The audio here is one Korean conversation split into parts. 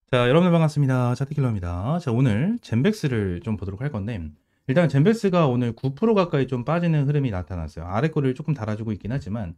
자, 여러분들 반갑습니다. 차트킬러입니다. 자, 오늘 젠백스를 좀 보도록 할 건데, 일단 젠백스가 오늘 9% 가까이 좀 빠지는 흐름이 나타났어요. 아래 거를 조금 달아주고 있긴 하지만,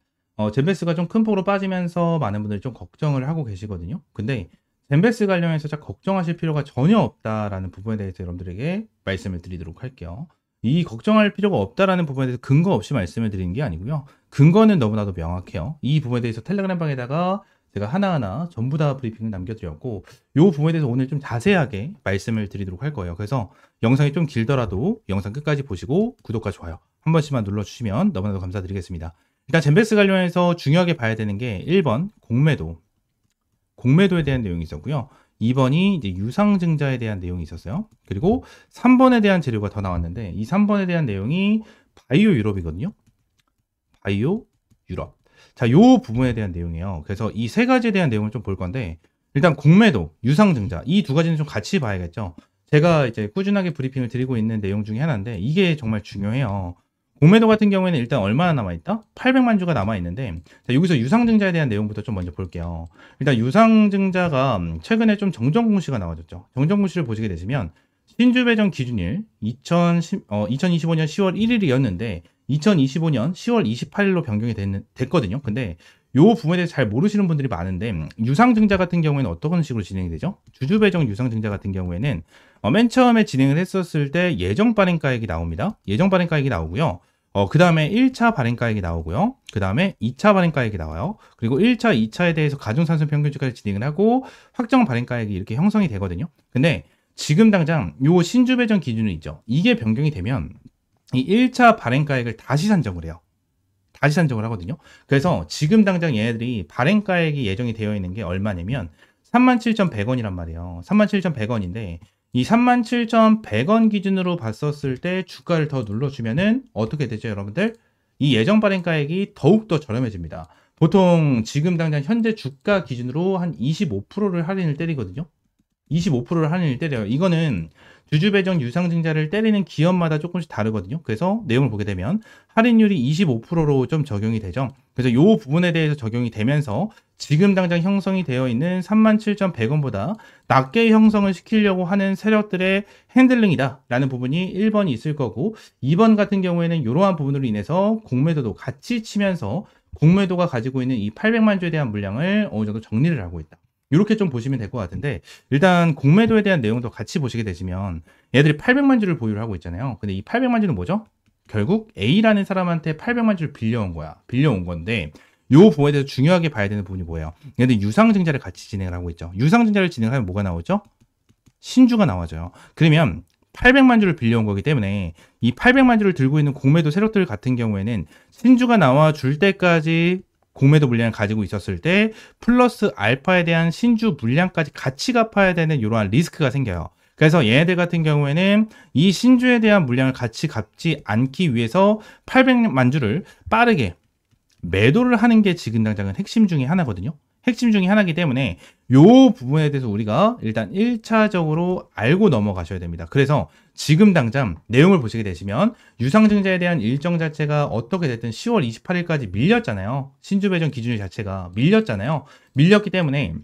젠백스가 좀 큰 폭으로 빠지면서 많은 분들이 좀 걱정을 하고 계시거든요. 근데 젠백스 관련해서 자 걱정하실 필요가 전혀 없다라는 부분에 대해서 여러분들에게 말씀을 드리도록 할게요. 이 걱정할 필요가 없다라는 부분에 대해서 근거 없이 말씀을 드리는 게 아니고요. 근거는 너무나도 명확해요. 이 부분에 대해서 텔레그램 방에다가 제가 하나하나 전부 다 브리핑을 남겨드렸고, 이 부분에 대해서 오늘 좀 자세하게 말씀을 드리도록 할 거예요. 그래서 영상이 좀 길더라도 영상 끝까지 보시고 구독과 좋아요 한 번씩만 눌러주시면 너무나도 감사드리겠습니다. 일단 젠베스 관련해서 중요하게 봐야 되는 게 1번 공매도에 대한 내용이 있었고요. 2번이 이제 유상증자에 대한 내용이 있었어요. 그리고 3번에 대한 재료가 더 나왔는데, 이 3번에 대한 내용이 바이오 유럽이거든요. 바이오 유럽. 자, 요 부분에 대한 내용이에요. 그래서 이 세 가지에 대한 내용을 좀 볼 건데, 일단 공매도, 유상증자, 이 두 가지는 좀 같이 봐야겠죠. 제가 이제 꾸준하게 브리핑을 드리고 있는 내용 중에 하나인데, 이게 정말 중요해요. 공매도 같은 경우에는 일단 얼마나 남아있다? 800만 주가 남아있는데, 자, 여기서 유상증자에 대한 내용부터 좀 먼저 볼게요. 일단 유상증자가 최근에 좀 정정공시가 나와졌죠. 정정공시를 보시게 되시면, 신주 배정 기준일 2025년 10월 1일이었는데 2025년 10월 28일로 변경이 됐거든요. 근데 요 부분에 대해서 잘 모르시는 분들이 많은데, 유상증자 같은 경우에는 어떤 식으로 진행이 되죠? 주주 배정 유상증자 같은 경우에는 맨 처음에 진행을 했었을 때 예정 발행가액이 나옵니다. 예정 발행가액이 나오고요. 그 다음에 1차 발행가액이 나오고요. 그 다음에 2차 발행가액이 나와요. 그리고 1차, 2차에 대해서 가중산수 평균주까지 진행을 하고 확정 발행가액이 이렇게 형성이 되거든요. 근데 지금 당장 요 신주 배정 기준은 있죠. 이게 변경이 되면 이 1차 발행가액을 다시 산정을 해요. 다시 산정을 하거든요. 그래서 지금 당장 얘네들이 발행가액이 예정이 되어 있는 게 얼마냐면 37,100원이란 말이에요. 37,100원인데 이 37,100원 기준으로 봤었을 때 주가를 더 눌러주면은 어떻게 되죠, 여러분들? 이 예정 발행가액이 더욱더 저렴해집니다. 보통 지금 당장 현재 주가 기준으로 한 25%를 할인을 때리거든요. 25%를 할인을 때려요. 이거는 주주 배정 유상증자를 때리는 기업마다 조금씩 다르거든요. 그래서 내용을 보게 되면 할인율이 25%로 좀 적용이 되죠. 그래서 이 부분에 대해서 적용이 되면서 지금 당장 형성이 되어 있는 37,100원보다 낮게 형성을 시키려고 하는 세력들의 핸들링이다 라는 부분이 1번이 있을 거고, 2번 같은 경우에는 이러한 부분으로 인해서 공매도도 같이 치면서 공매도가 가지고 있는 이 800만 주에 대한 물량을 어느 정도 정리를 하고 있다. 이렇게 좀 보시면 될 것 같은데, 일단 공매도에 대한 내용도 같이 보시게 되시면 얘들이 800만 주를 보유를 하고 있잖아요. 근데 이 800만 주는 뭐죠? 결국 A라는 사람한테 800만 주를 빌려온 거야. 빌려온 건데, 요 부분에 대해서 중요하게 봐야 되는 부분이 뭐예요? 얘들 유상증자를 같이 진행을 하고 있죠. 유상증자를 진행하면 뭐가 나오죠? 신주가 나와져요. 그러면 800만 주를 빌려온 거기 때문에 이 800만 주를 들고 있는 공매도 세력들 같은 경우에는 신주가 나와줄 때까지 공매도 물량을 가지고 있었을 때 플러스 알파에 대한 신주 물량까지 같이 갚아야 되는 이러한 리스크가 생겨요. 그래서 얘네들 같은 경우에는 이 신주에 대한 물량을 같이 갚지 않기 위해서 800만 주를 빠르게 매도를 하는 게 지금 당장은 핵심 중에 하나거든요. 핵심 중에 하나이기 때문에 요 부분에 대해서 우리가 일단 1차적으로 알고 넘어가셔야 됩니다. 그래서 지금 당장 내용을 보시게 되시면 유상증자에 대한 일정 자체가 어떻게 됐든 10월 28일까지 밀렸잖아요. 신주 배정 기준 자체가 밀렸잖아요. 밀렸기 때문에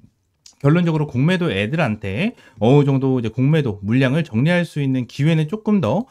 결론적으로 공매도 애들한테 어느 정도 이제 공매도 물량을 정리할 수 있는 기회는 조금 더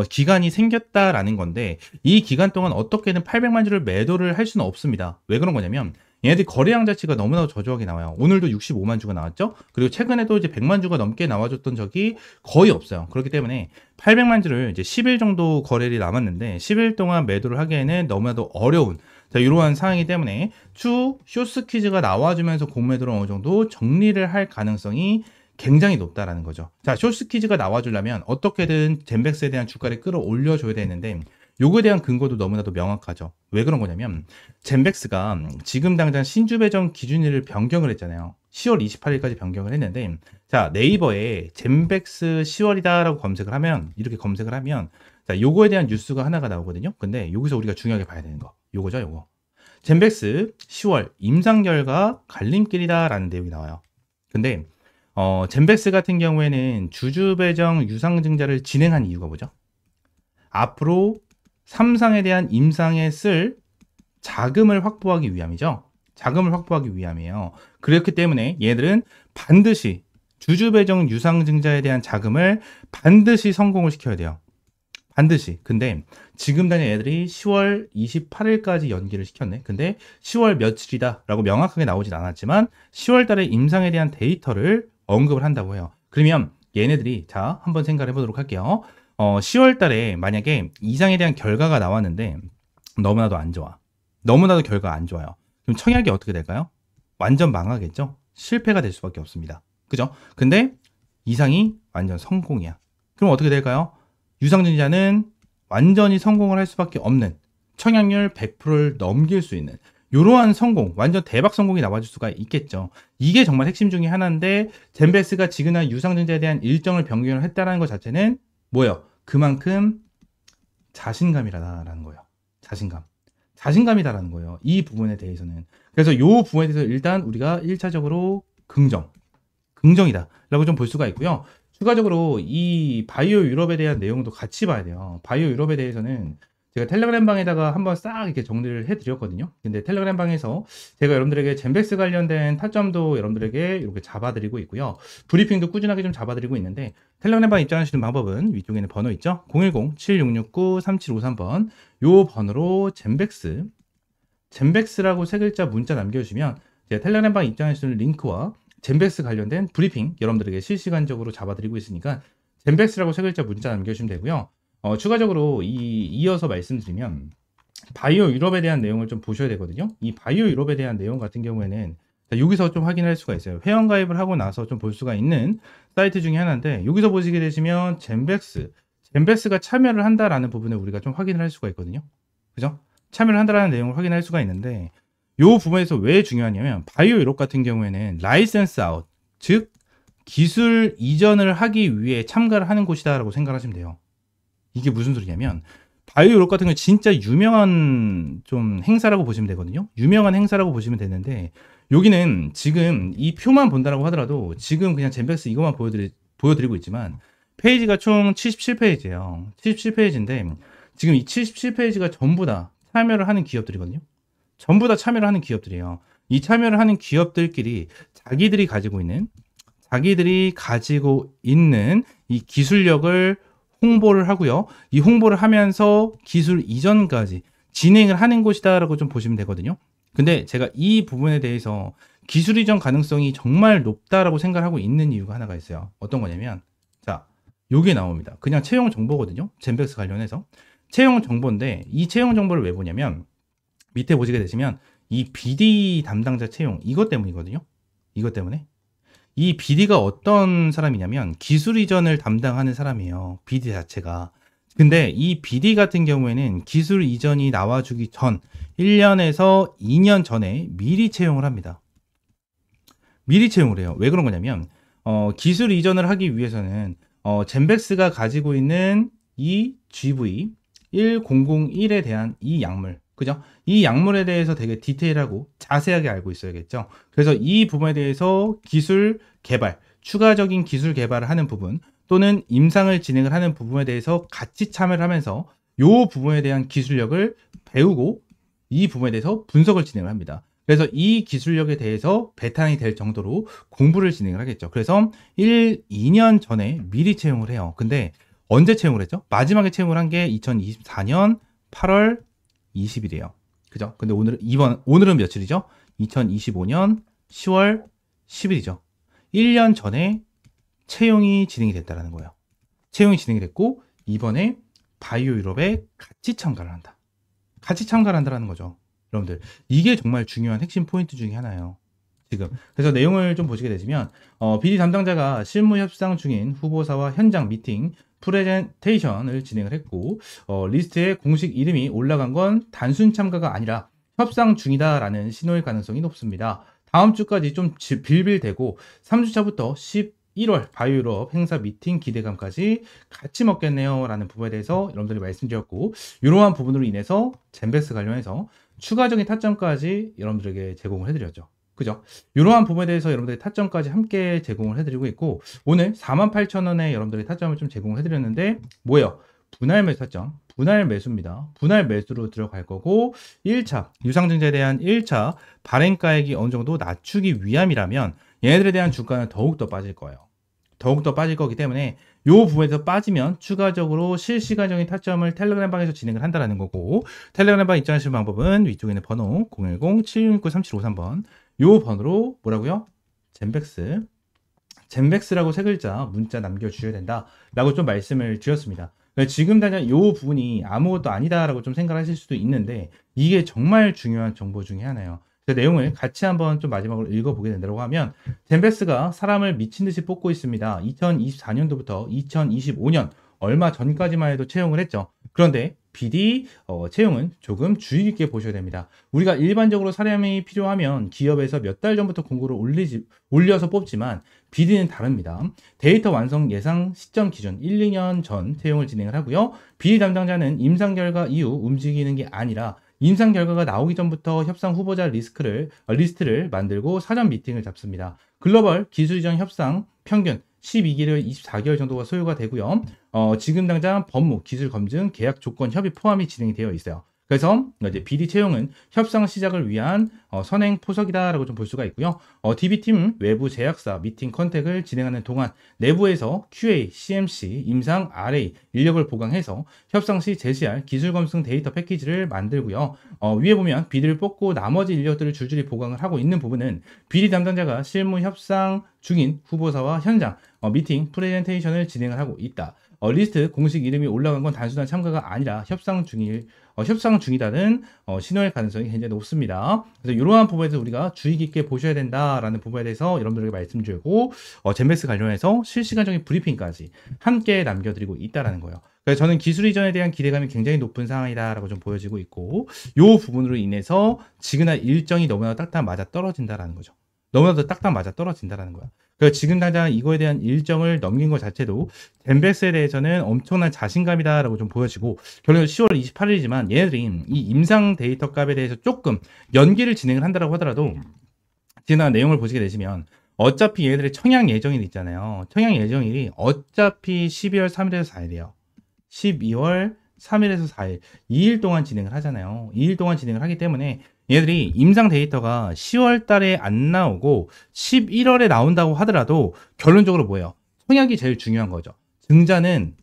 기간이 생겼다라는 건데, 이 기간 동안 어떻게든 800만 주를 매도를 할 수는 없습니다. 왜 그런 거냐면 얘네들이 거래량 자체가 너무나도 저조하게 나와요. 오늘도 65만 주가 나왔죠. 그리고 최근에도 이제 100만 주가 넘게 나와줬던 적이 거의 없어요. 그렇기 때문에 800만 주를 이제 10일 정도 거래일이 남았는데 10일 동안 매도를 하기에는 너무나도 어려운, 자, 이러한 상황이기 때문에 추후 쇼스퀴즈가 나와주면서 공매도를 어느 정도 정리를 할 가능성이 굉장히 높다라는 거죠. 자, 쇼스퀴즈가 나와주려면 어떻게든 젠백스에 대한 주가를 끌어올려줘야 되는데, 요거에 대한 근거도 너무나도 명확하죠. 왜 그런 거냐면 젠백스가 지금 당장 신주 배정 기준일을 변경을 했잖아요. 10월 28일까지 변경을 했는데, 자, 네이버에 젠백스 10월이다라고 검색을 하면, 이렇게 검색을 하면 자, 요거에 대한 뉴스가 하나가 나오거든요. 근데 여기서 우리가 중요하게 봐야 되는 거, 요거죠, 요거. 젠백스 10월 임상 결과 갈림길이다라는 내용이 나와요. 근데 젠백스 같은 경우에는 주주 배정 유상증자를 진행한 이유가 뭐죠? 앞으로 3상에 대한 임상에 쓸 자금을 확보하기 위함이죠. 자금을 확보하기 위함이에요. 그렇기 때문에 얘들은 반드시 주주배정 유상증자에 대한 자금을 반드시 성공을 시켜야 돼요. 반드시. 근데 지금 다니는 애들이 10월 28일까지 연기를 시켰네. 근데 10월 며칠이다 라고 명확하게 나오진 않았지만 10월 달에 임상에 대한 데이터를 언급을 한다고 해요. 그러면 얘네들이 자 한번 생각해 보도록 할게요. 10월 달에 만약에 이상에 대한 결과가 나왔는데 너무나도 안 좋아. 너무나도 결과가 안 좋아요. 그럼 청약이 어떻게 될까요? 완전 망하겠죠? 실패가 될 수밖에 없습니다. 그죠? 근데 이상이 완전 성공이야. 그럼 어떻게 될까요? 유상증자는 완전히 성공을 할 수밖에 없는 청약률 100%를 넘길 수 있는 이러한 성공, 완전 대박 성공이 나와줄 수가 있겠죠. 이게 정말 핵심 중에 하나인데 젠베스가 지그나 유상증자에 대한 일정을 변경을 했다는 것 자체는 뭐예요? 그만큼 자신감이라는 거예요. 자신감이다라는 거예요. 이 부분에 대해서는. 그래서 이 부분에 대해서 일단 우리가 1차적으로 긍정이다 라고 좀 볼 수가 있고요. 추가적으로 이 바이오 유럽에 대한 내용도 같이 봐야 돼요. 바이오 유럽에 대해서는 제가 텔레그램 방에다가 한번 싹 이렇게 정리를 해드렸거든요. 근데 텔레그램 방에서 제가 여러분들에게 젠백스 관련된 타점도 여러분들에게 이렇게 잡아드리고 있고요. 브리핑도 꾸준하게 좀 잡아드리고 있는데 텔레그램 방 입장하시는 방법은 위쪽에 있는 번호 있죠? 010-7669-3753번 요 번호로 젠백스라고 세 글자 문자 남겨주시면 제가 텔레그램 방 입장하시는 링크와 젠백스 관련된 브리핑 여러분들에게 실시간적으로 잡아드리고 있으니까 젠백스라고 세 글자 문자 남겨주시면 되고요. 추가적으로 이어서 말씀드리면 바이오 유럽에 대한 내용을 좀 보셔야 되거든요. 이 바이오 유럽에 대한 내용 같은 경우에는 여기서 좀 확인할 수가 있어요. 회원가입을 하고 나서 좀 볼 수가 있는 사이트 중에 하나인데 여기서 보시게 되시면 젠백스가 참여를 한다라는 부분을 우리가 좀 확인을 할 수가 있거든요. 그죠? 참여를 한다라는 내용을 확인할 수가 있는데 이 부분에서 왜 중요하냐면 바이오 유럽 같은 경우에는 라이센스 아웃, 즉 기술 이전을 하기 위해 참가를 하는 곳이다라고 생각하시면 돼요. 이게 무슨 소리냐면 바이오 유럽 같은 경우는 진짜 유명한 좀 행사라고 보시면 되거든요. 유명한 행사라고 보시면 되는데 여기는 지금 이 표만 본다라고 하더라도 지금 그냥 젠백스 이것만 보여드리고 있지만 페이지가 총 77페이지예요. 77페이지인데 지금 이 77페이지가 전부 다 참여를 하는 기업들이거든요. 전부 다 참여를 하는 기업들이에요. 이 참여를 하는 기업들끼리 자기들이 가지고 있는 이 기술력을 홍보를 하고요. 이 홍보를 하면서 기술 이전까지 진행을 하는 곳이다라고 좀 보시면 되거든요. 근데 제가 이 부분에 대해서 기술 이전 가능성이 정말 높다라고 생각하고 있는 이유가 하나가 있어요. 어떤 거냐면 자, 요게 나옵니다. 그냥 채용 정보거든요. 젠백스 관련해서. 채용 정보인데 이 채용 정보를 왜 보냐면 밑에 보시게 되시면 이 BD 담당자 채용 이것 때문이거든요. 이것 때문에. 이 BD가 어떤 사람이냐면 기술 이전을 담당하는 사람이에요. BD 자체가. 근데 이 BD 같은 경우에는 기술 이전이 나와주기 전 1년에서 2년 전에 미리 채용을 합니다. 미리 채용을 해요. 왜 그런 거냐면 기술 이전을 하기 위해서는 젠백스가 가지고 있는 이 GV1001에 대한 이 약물, 그죠? 이 약물에 대해서 되게 디테일하고 자세하게 알고 있어야겠죠. 그래서 이 부분에 대해서 기술 개발, 추가적인 기술 개발을 하는 부분 또는 임상을 진행을 하는 부분에 대해서 같이 참여를 하면서 이 부분에 대한 기술력을 배우고 이 부분에 대해서 분석을 진행을 합니다. 그래서 이 기술력에 대해서 배탄이 될 정도로 공부를 진행을 하겠죠. 그래서 2년 전에 미리 채용을 해요. 근데 언제 채용을 했죠? 마지막에 채용을 한 게 2024년 8월 20일이에요. 그죠? 근데 오늘은 며칠이죠? 2025년 10월 10일이죠. 1년 전에 채용이 진행이 됐다는 거예요. 채용이 진행이 됐고 이번에 바이오 유럽에 같이 참가를 한다. 같이 참가를 한다는 거죠. 여러분들 이게 정말 중요한 핵심 포인트 중에 하나예요. 지금 그래서 내용을 좀 보시게 되시면 BD 담당자가 실무 협상 중인 후보사와 현장 미팅 프레젠테이션을 진행을 했고 리스트에 공식 이름이 올라간 건 단순 참가가 아니라 협상 중이다라는 신호일 가능성이 높습니다. 다음 주까지 좀 빌빌대고 3주차부터 11월 바이오유럽 행사 미팅 기대감까지 같이 먹겠네요 라는 부분에 대해서 여러분들이 말씀드렸고 이러한 부분으로 인해서 젠백스 관련해서 추가적인 타점까지 여러분들에게 제공을 해드렸죠. 그죠? 이러한 부분에 대해서 여러분들의 타점까지 함께 제공을 해드리고 있고 오늘 48,000원에 여러분들의 타점을 좀 제공을 해드렸는데 뭐예요? 분할 매수 타점, 분할 매수입니다. 분할 매수로 들어갈 거고 1차 유상증자에 대한 1차 발행가액이 어느 정도 낮추기 위함이라면 얘네들에 대한 주가는 더욱더 빠질 거예요. 더욱더 빠질 거기 때문에 요 부분에서 빠지면 추가적으로 실시간적인 타점을 텔레그램 방에서 진행을 한다라는 거고, 텔레그램 방 입장하시는 방법은 위쪽에 있는 번호 010-7669-3753번 요 번호로 뭐라고요? 젠백스라고 세 글자 문자 남겨주셔야 된다라고 좀 말씀을 드렸습니다. 지금 당장 요 부분이 아무것도 아니다라고 좀 생각하실 수도 있는데 이게 정말 중요한 정보 중에 하나예요. 그 내용을 같이 한번 좀 마지막으로 읽어보게 된다고 하면, 젠베스가 사람을 미친 듯이 뽑고 있습니다. 2024년도부터 2025년 얼마 전까지만 해도 채용을 했죠. 그런데 BD 채용은 조금 주의 깊게 보셔야 됩니다. 우리가 일반적으로 사람이 필요하면 기업에서 몇 달 전부터 공고를 올려서 뽑지만 BD는 다릅니다. 데이터 완성 예상 시점 기준 1, 2년 전 채용을 진행을 하고요. BD 담당자는 임상 결과 이후 움직이는 게 아니라 임상 결과가 나오기 전부터 협상 후보자 리스트를 만들고 사전 미팅을 잡습니다. 글로벌 기술 이전 협상 평균 12개월, 24개월 정도가 소요가 되고요. 지금 당장 법무, 기술 검증, 계약 조건 협의 포함이 진행이 되어 있어요. 그래서 이제 BD 채용은 협상 시작을 위한 선행 포석이다라고 좀 볼 수가 있고요. DB팀 외부 제약사 미팅 컨택을 진행하는 동안 내부에서 QA, CMC, 임상, RA 인력을 보강해서 협상 시 제시할 기술 검증 데이터 패키지를 만들고요. 위에 보면 BD를 뽑고 나머지 인력들을 줄줄이 보강을 하고 있는 부분은 BD 담당자가 실무 협상 중인 후보사와 현장 미팅 프레젠테이션을 진행을 하고 있다. 리스트 공식 이름이 올라간 건 단순한 참가가 아니라 협상 중이다는 신호일 가능성이 굉장히 높습니다. 그래서 이러한 부분에서 우리가 주의 깊게 보셔야 된다라는 부분에 대해서 여러분들에게 말씀드리고, 젠베스 관련해서 실시간적인 브리핑까지 함께 남겨드리고 있다라는 거예요. 그래서 저는 기술 이전에 대한 기대감이 굉장히 높은 상황이다라고 좀 보여지고 있고, 이 부분으로 인해서 지그날 일정이 너무나 딱딱 맞아 떨어진다라는 거죠. 너무나도 딱딱 맞아 떨어진다라는 거야. 그래서 지금 당장 이거에 대한 일정을 넘긴 것 자체도 젠베스에 대해서는 엄청난 자신감이다라고 좀 보여지고, 결국 10월 28일이지만 얘네들이 이 임상 데이터 값에 대해서 조금 연기를 진행을 한다라고 하더라도 지난 내용을 보시게 되시면 어차피 얘네들의 청약 예정일 있잖아요. 청약 예정일이 어차피 12월 3일에서 4일이에요. 12월 3일에서 4일 2일 동안 진행을 하잖아요. 2일 동안 진행을 하기 때문에 얘들이 임상 데이터가 10월 달에 안 나오고 11월에 나온다고 하더라도 결론적으로 뭐예요? 청약이 제일 중요한 거죠. 증자는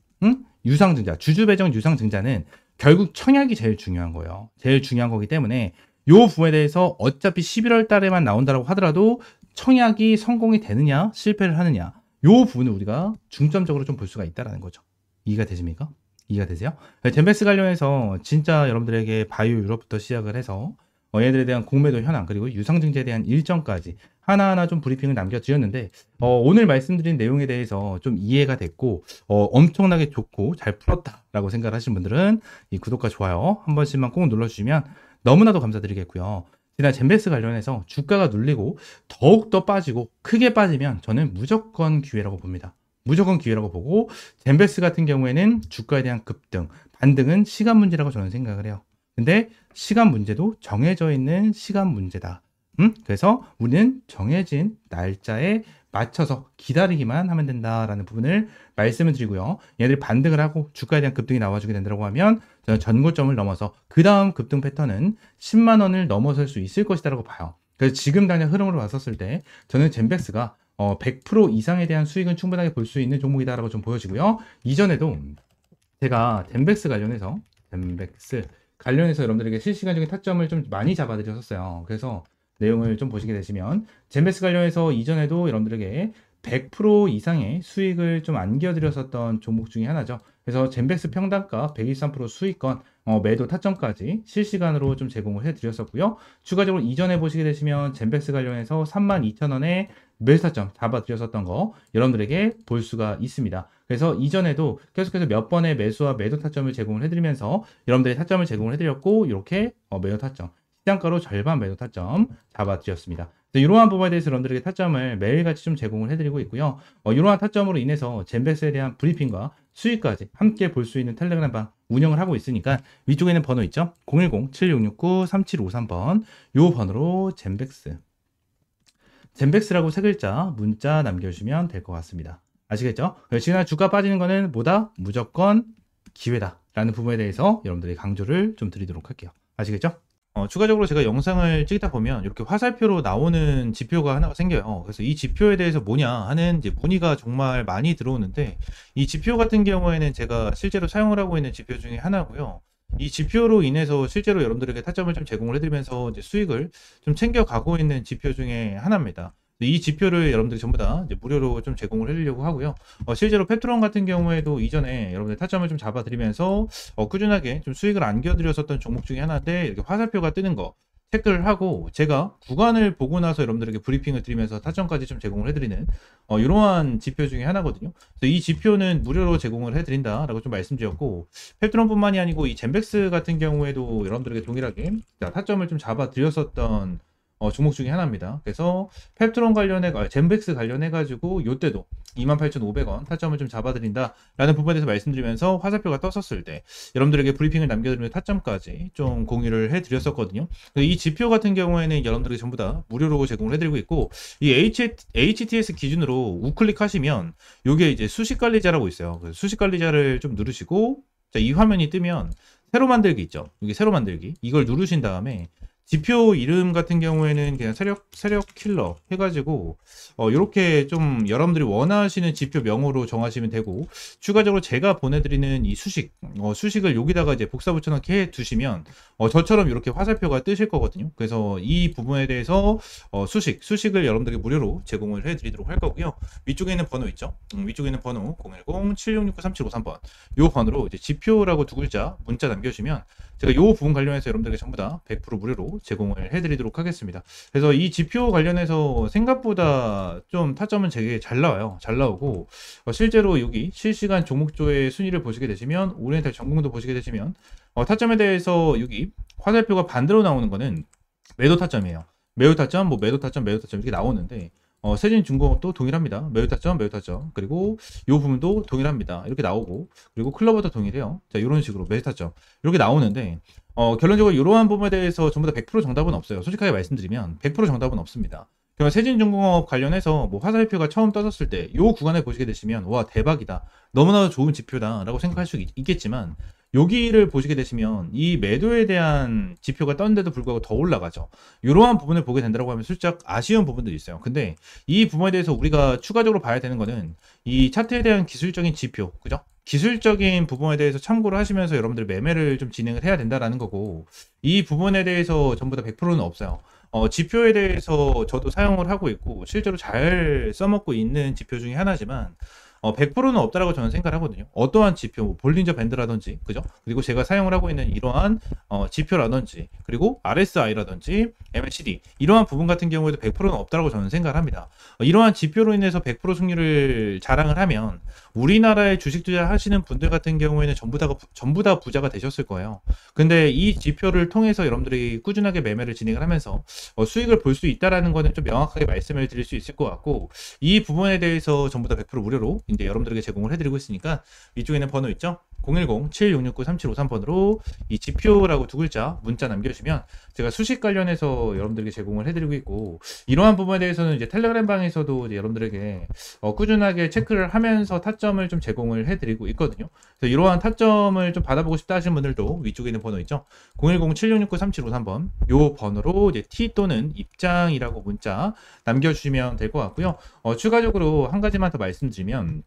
유상증자, 주주배정 유상증자는 결국 청약이 제일 중요한 거예요. 제일 중요한 거기 때문에 요 부분에 대해서 어차피 11월 달에만 나온다고 하더라도 청약이 성공이 되느냐 실패를 하느냐, 요 부분을 우리가 중점적으로 좀 볼 수가 있다는 거죠. 이해가 되십니까? 이해가 되세요? 젠베스 관련해서 진짜 여러분들에게 바이오 유럽부터 시작을 해서 얘들에 대한 공매도 현황 그리고 유상증자에 대한 일정까지 하나하나 좀 브리핑을 남겨드렸는데, 오늘 말씀드린 내용에 대해서 좀 이해가 됐고 엄청나게 좋고 잘 풀었다라고 생각하시는 분들은 이 구독과 좋아요 한 번씩만 꼭 눌러주시면 너무나도 감사드리겠고요. 지난 젠베스 관련해서 주가가 눌리고 더욱더 빠지고 크게 빠지면 저는 무조건 기회라고 봅니다. 무조건 기회라고 보고, 젠베스 같은 경우에는 주가에 대한 급등, 반등은 시간 문제라고 저는 생각을 해요. 근데 시간 문제도 정해져 있는 시간 문제다. 그래서 우리는 정해진 날짜에 맞춰서 기다리기만 하면 된다라는 부분을 말씀을 드리고요. 얘들이 반등을 하고 주가에 대한 급등이 나와주게 된다고 하면 저는 전고점을 넘어서 그 다음 급등 패턴은 10만 원을 넘어설 수 있을 것이다라고 봐요. 그래서 지금 당장 흐름으로 봤었을 때 저는 젠베스가 100% 이상에 대한 수익은 충분하게 볼 수 있는 종목이다라고 좀 보여지고요. 이전에도 제가 젠베스 관련해서 여러분들에게 실시간적인 타점을 좀 많이 잡아드렸었어요. 그래서 내용을 좀 보시게 되시면 젠베스 관련해서 이전에도 여러분들에게 100% 이상의 수익을 좀 안겨드렸었던 종목 중에 하나죠. 그래서 젠베스 평단가 123% 수익권 매도 타점까지 실시간으로 좀 제공을 해드렸었고요. 추가적으로 이전에 보시게 되시면 젠베스 관련해서 32,000원에 매수 타점 잡아드렸었던 거 여러분들에게 볼 수가 있습니다. 그래서 이전에도 계속해서 몇 번의 매수와 매도 타점을 제공을 해드리면서 여러분들의 타점을 제공을 해드렸고, 이렇게 매도 타점, 시장가로 절반 매도 타점 잡아드렸습니다. 이러한 부분에 대해서 여러분들에게 타점을 매일같이 좀 제공을 해드리고 있고요. 이러한 타점으로 인해서 젠베스에 대한 브리핑과 수익까지 함께 볼 수 있는 텔레그램 방 운영을 하고 있으니까 위쪽에 있는 번호 있죠? 010-7669-3753번 요 번호로 젠백스라고 세 글자 문자 남겨주시면 될 것 같습니다. 아시겠죠? 지금 주가 빠지는 거는 뭐다? 무조건 기회다 라는 부분에 대해서 여러분들이 강조를 좀 드리도록 할게요. 아시겠죠? 추가적으로 제가 영상을 찍다 보면 이렇게 화살표로 나오는 지표가 하나가 생겨요. 그래서 이 지표에 대해서 뭐냐 하는 이제 문의가 정말 많이 들어오는데, 이 지표 같은 경우에는 제가 실제로 사용을 하고 있는 지표 중에 하나고요. 이 지표로 인해서 실제로 여러분들에게 타점을 좀 제공을 해드리면서 이제 수익을 좀 챙겨가고 있는 지표 중에 하나입니다. 이 지표를 여러분들이 전부 다 이제 무료로 좀 제공을 해드리려고 하고요. 실제로 페트론 같은 경우에도 이전에 여러분들 타점을 좀 잡아드리면서 꾸준하게 좀 수익을 안겨드렸었던 종목 중에 하나인데, 이렇게 화살표가 뜨는 거 체크를 하고 제가 구간을 보고 나서 여러분들에게 브리핑을 드리면서 타점까지 좀 제공을 해드리는 이러한 지표 중에 하나거든요. 그래서 이 지표는 무료로 제공을 해드린다라고 좀 말씀드렸고, 페트론뿐만이 아니고 이 젠백스 같은 경우에도 여러분들에게 동일하게 타점을 좀 잡아드렸었던 종목 중에 하나입니다. 그래서 펩트론 젠백스 관련해가지고 요때도 28,500원 타점을 좀 잡아드린다라는 부분에 대해서 말씀드리면서 화살표가 떴었을 때 여러분들에게 브리핑을 남겨드리면서 타점까지 좀 공유를 해드렸었거든요. 이 지표 같은 경우에는 여러분들에게 전부 다 무료로 제공을 해드리고 있고, 이 HTS 기준으로 우클릭 하시면 요게 이제 수식 관리자라고 있어요. 그래서 수식 관리자를 좀 누르시고, 자, 이 화면이 뜨면 새로 만들기 있죠. 여기 새로 만들기, 이걸 누르신 다음에 지표 이름 같은 경우에는 그냥 세력 킬러 해가지고 이렇게 좀 여러분들이 원하시는 지표 명으로 정하시면 되고, 추가적으로 제가 보내드리는 이 수식을 여기다가 이제 복사 붙여넣기 해 두시면 저처럼 이렇게 화살표가 뜨실 거거든요. 그래서 이 부분에 대해서 수식을 여러분들에게 무료로 제공을 해드리도록 할 거고요. 위쪽에 있는 번호 있죠. 위쪽에 있는 번호 010-7669-3753번 요 번호로 이제 지표라고 두 글자 문자 남겨주시면 제가 요 부분 관련해서 여러분들에게 전부 다 100% 무료로 제공을 해드리도록 하겠습니다. 그래서 이 지표 관련해서 생각보다 좀 타점은 되게 잘 나와요. 잘 나오고, 실제로 여기 실시간 종목조의 순위를 보시게 되시면, 오리엔탈 전공도 보시게 되시면 타점에 대해서 여기 화살표가 반대로 나오는 거는 매도 타점이에요. 매도 타점, 매도 타점 이렇게 나오는데, 세진중공업도 동일합니다. 매도 타점, 그리고 이 부분도 동일합니다. 이렇게 나오고, 그리고 클로버도 동일해요. 자, 이런 식으로 매도 타점 이렇게 나오는데, 결론적으로 이러한 부분에 대해서 전부 다 100% 정답은 없어요. 솔직하게 말씀드리면 100% 정답은 없습니다. 그럼 세진중공업 관련해서 화살표가 처음 떠졌을 때 이 구간에 보시게 되시면 와, 대박이다, 너무나도 좋은 지표다 라고 생각할 수 있겠지만, 여기를 보시게 되시면 이 매도에 대한 지표가 떴는데도 불구하고 더 올라가죠. 이러한 부분을 보게 된다고 하면 살짝 아쉬운 부분들이 있어요. 근데 이 부분에 대해서 우리가 추가적으로 봐야 되는 거는 이 차트에 대한 기술적인 지표, 그죠? 기술적인 부분에 대해서 참고를 하시면서 여러분들 매매를 좀 진행을 해야 된다라는 거고, 이 부분에 대해서 전부 다 100%는 없어요. 지표에 대해서 저도 사용을 하고 있고 실제로 잘 써먹고 있는 지표 중에 하나지만 100%는 없다라고 저는 생각을 하거든요. 어떠한 지표, 볼린저 밴드라든지, 그죠? 그리고 제가 사용을 하고 있는 이러한 지표라든지, 그리고 RSI라든지, MACD, 이러한 부분 같은 경우에도 100%는 없다라고 저는 생각을 합니다. 이러한 지표로 인해서 100% 승률을 자랑을 하면 우리나라에 주식 투자 하시는 분들 같은 경우에는 전부 다 부자가 되셨을 거예요. 근데 이 지표를 통해서 여러분들이 꾸준하게 매매를 진행을 하면서 수익을 볼 수 있다라는 거는 좀 명확하게 말씀을 드릴 수 있을 것 같고, 이 부분에 대해서 전부 다 100% 무료로 이제 여러분들에게 제공을 해드리고 있으니까, 위쪽에 있는 번호 있죠? 010-7669-3753번으로 이 지표라고 두 글자 문자 남겨주시면 제가 수식 관련해서 여러분들에게 제공을 해드리고 있고, 이러한 부분에 대해서는 이제 텔레그램 방에서도 이제 여러분들에게 꾸준하게 체크를 하면서 타점을 좀 제공을 해드리고 있거든요. 그래서 이러한 타점을 좀 받아보고 싶다 하시는 분들도 위쪽에 있는 번호 있죠? 010-7669-3753번 요 번호로 이제 T 또는 입장이라고 문자 남겨주시면 될 것 같고요. 추가적으로 한 가지만 더 말씀드리면,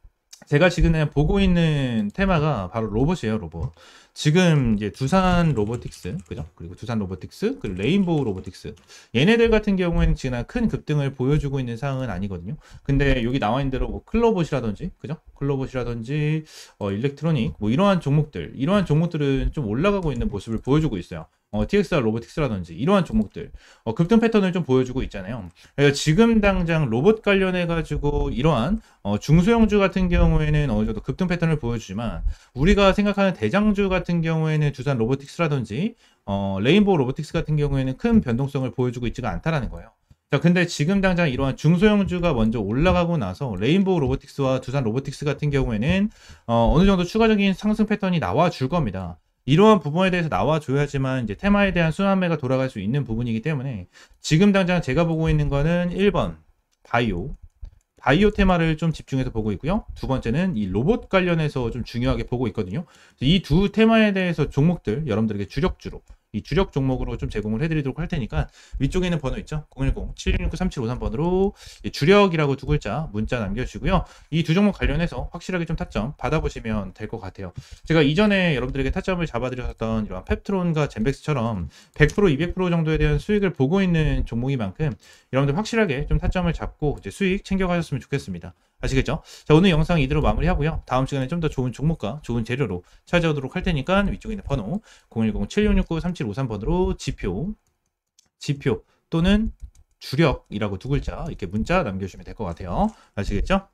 제가 지금 보고 있는 테마가 바로 로봇이에요. 로봇. 지금 이제 두산 로보틱스, 그죠? 그리고 두산 로보틱스, 그리고 레인보우 로보틱스. 얘네들 같은 경우에는 지금 큰 급등을 보여주고 있는 상황은 아니거든요. 근데 여기 나와 있는 대로 클로봇이라든지, 그죠? 클로봇이라든지, 일렉트로닉, 이러한 종목들은 좀 올라가고 있는 모습을 보여주고 있어요. TXR 로보틱스라든지 이러한 종목들 급등 패턴을 좀 보여주고 있잖아요. 그래서 지금 당장 로봇 관련해 가지고 이러한 중소형주 같은 경우에는 어느 정도 급등 패턴을 보여주지만, 우리가 생각하는 대장주 같은 경우에는 두산 로보틱스라든지 레인보우 로보틱스 같은 경우에는 큰 변동성을 보여주고 있지가 않다라는 거예요. 자, 근데 지금 당장 이러한 중소형주가 먼저 올라가고 나서 레인보우 로보틱스와 두산 로보틱스 같은 경우에는 어느 정도 추가적인 상승 패턴이 나와 줄 겁니다. 이러한 부분에 대해서 나와줘야지만 이제 테마에 대한 순환매가 돌아갈 수 있는 부분이기 때문에, 지금 당장 제가 보고 있는 거는 1번 바이오 테마를 좀 집중해서 보고 있고요. 두 번째는 이 로봇 관련해서 좀 중요하게 보고 있거든요. 이 두 테마에 대해서 종목들 여러분들에게 주력주로 이 주력 종목으로 좀 제공을 해드리도록 할 테니까 위쪽에 있는 번호 있죠? 010-7669-3753번으로 주력이라고 두 글자 문자 남겨주시고요. 이 두 종목 관련해서 확실하게 좀 타점 받아보시면 될 것 같아요. 제가 이전에 여러분들에게 타점을 잡아드렸던 이런 펩트론과 젠백스처럼 100%, 200% 정도에 대한 수익을 보고 있는 종목인 만큼 여러분들 확실하게 좀 타점을 잡고 이제 수익 챙겨가셨으면 좋겠습니다. 아시겠죠? 자, 오늘 영상 이대로 마무리하고요. 다음 시간에 좀 더 좋은 종목과 좋은 재료로 찾아오도록 할 테니까 위쪽에 있는 번호 010-7669-3753번으로 지표 또는 주력이라고 두 글자 이렇게 문자 남겨주시면 될 것 같아요. 아시겠죠?